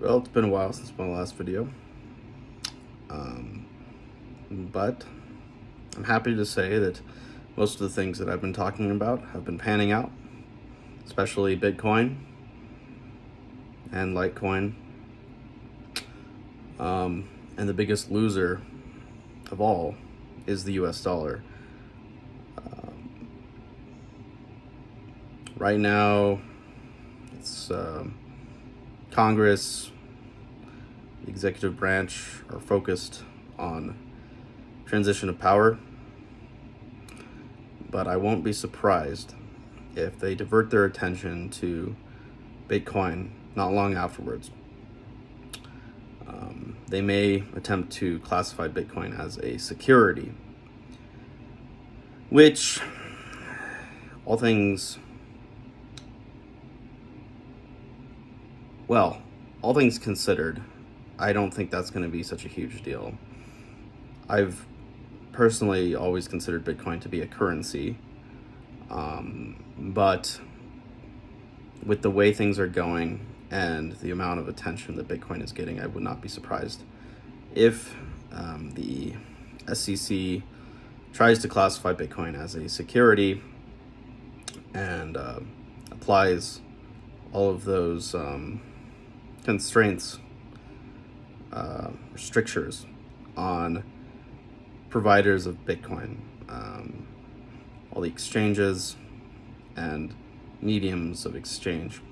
Well, it's been a while since my last video, but I'm happy to say that most of the things that I've been talking about have been panning out, especially Bitcoin and Litecoin. And the biggest loser of all is the US dollar. Right now, it's Congress, the executive branch are focused on transition of power, but I won't be surprised if they divert their attention to Bitcoin not long afterwards. They may attempt to classify Bitcoin as a security, which all things considered, I don't think that's going to be such a huge deal. I've personally always considered Bitcoin to be a currency, but with the way things are going and the amount of attention that Bitcoin is getting, I would not be surprised if the SEC tries to classify Bitcoin as a security and applies all of those constraints, restrictions on providers of Bitcoin, all the exchanges and mediums of exchange.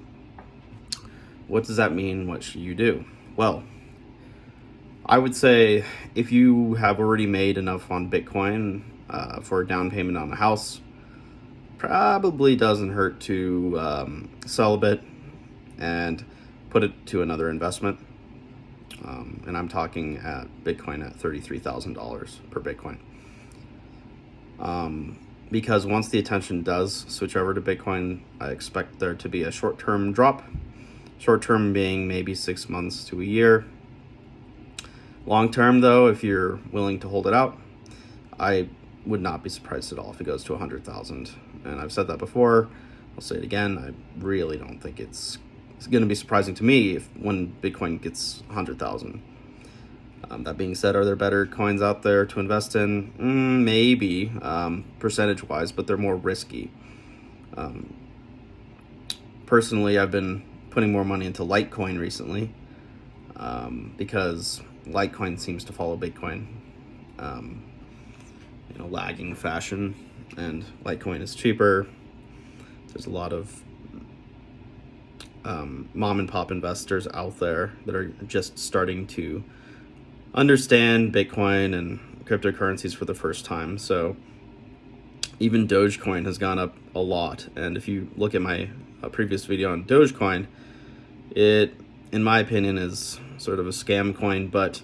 What does that mean? What should you do? Well, I would say if you have already made enough on Bitcoin for a down payment on a house, probably doesn't hurt to sell a bit and put it to another investment. And I'm talking at Bitcoin at $33,000 per Bitcoin. Because once the attention does switch over to Bitcoin, I expect there to be a short-term drop. Short-term being maybe 6 months to a year. Long-term, though, if you're willing to hold it out, I would not be surprised at all if it goes to 100,000. And I've said that before. I'll say it again. I really don't think it's going to be surprising to me when Bitcoin gets 100,000. That being said, are there better coins out there to invest in? Maybe, percentage-wise, but they're more risky. Personally, I've been putting more money into Litecoin recently because Litecoin seems to follow Bitcoin in a lagging fashion, and Litecoin is cheaper. There's a lot of mom and pop investors out there that are just starting to understand Bitcoin and cryptocurrencies for the first time. So even Dogecoin has gone up a lot. And if you look at my previous video on Dogecoin, it, in my opinion, is sort of a scam coin, but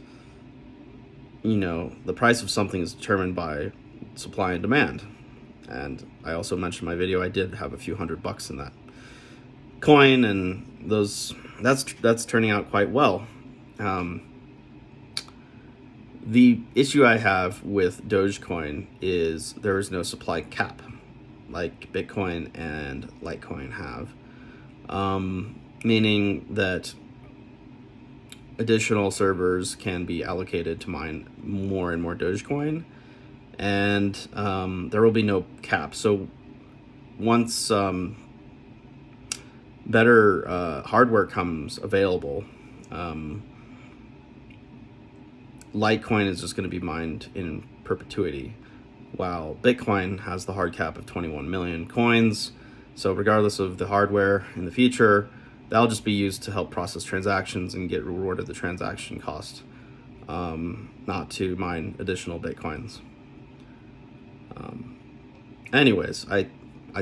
the price of something is determined by supply and demand. And I also mentioned in my video I did have a few $100 in that coin, and that's turning out quite well. The issue I have with Dogecoin is there is no supply cap like Bitcoin and Litecoin have, meaning that additional servers can be allocated to mine more and more Dogecoin, and there will be no cap. So once better hardware comes available, Litecoin is just going to be mined in perpetuity, while Bitcoin has the hard cap of 21 million coins. So regardless of the hardware in the future, that'll just be used to help process transactions and get rewarded the transaction cost, not to mine additional Bitcoins. Anyways, I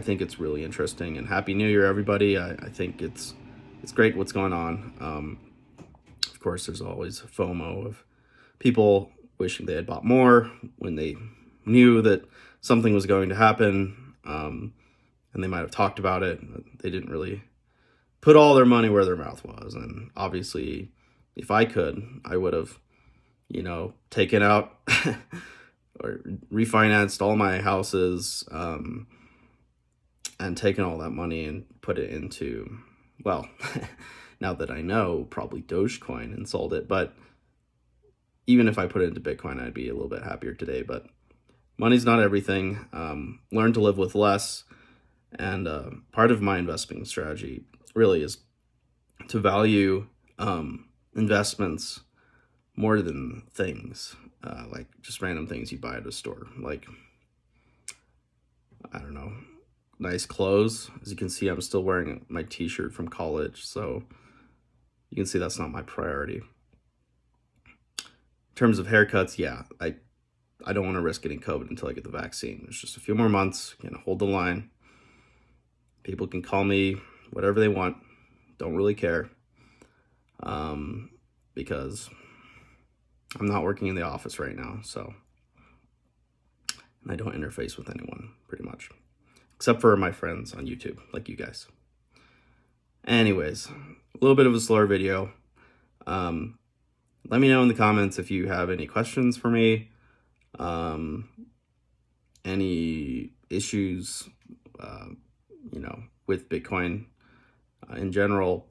think it's really interesting, and Happy New Year, everybody. I think it's great what's going on. Of course, there's always FOMO of people wishing they had bought more when they knew that something was going to happen, and they might have talked about it. They didn't really put all their money where their mouth was. And obviously, if I could, I would have, taken out or refinanced all my houses, and taken all that money and put it into, well, Now that I know, probably Dogecoin and sold it, but even if I put it into Bitcoin, I'd be a little bit happier today. But money's not everything. Learn to live with less. And part of my investing strategy really is to value investments more than things, like just random things you buy at a store. Like, I don't know, nice clothes. As you can see, I'm still wearing my t-shirt from college, so you can see that's not my priority. In terms of haircuts, yeah, I don't want to risk getting COVID until I get the vaccine. There's just a few more months. Hold the line. People can call me whatever they want. Don't really care. Because I'm not working in the office right now, so, and I don't interface with anyone pretty much, except for my friends on YouTube, like you guys. Anyways, a little bit of a slower video. Let me know in the comments if you have any questions for me, any issues, with Bitcoin in general.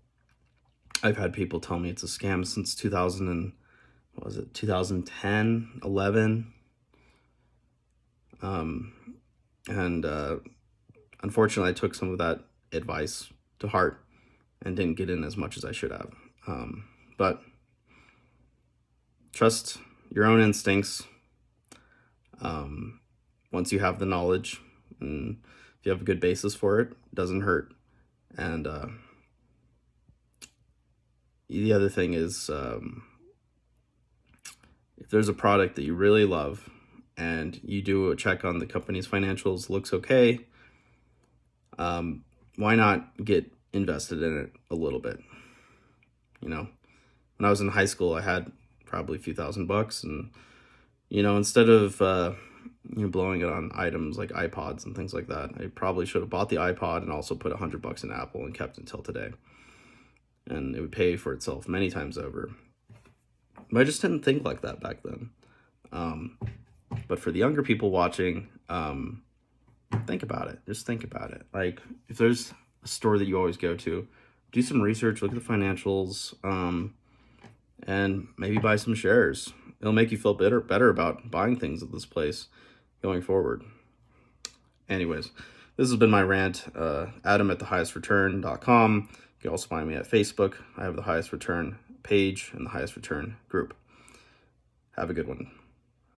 I've had people tell me it's a scam since 2010, 11. Unfortunately, I took some of that advice to heart and didn't get in as much as I should have. But trust your own instincts. Once you have the knowledge, and if you have a good basis for it, it doesn't hurt. And the other thing is, if there's a product that you really love and you do a check on the company's financials, looks okay, why not get invested in it a little bit? When I was in high school, I had probably a few $1,000, and instead of blowing it on items like iPods and things like that, I probably should have bought the iPod and also put $100 in Apple and kept it until today, and it would pay for itself many times over. But I just didn't think like that back then. But for the younger people watching, think about it. Just think about it. Like, if there's a store that you always go to, do some research, look at the financials, and maybe buy some shares. It'll make you feel better about buying things at this place going forward. Anyways, this has been my rant. Adam at thehighestreturn.com. You can also find me at Facebook. I have the Highest Return page and the Highest Return group. Have a good one.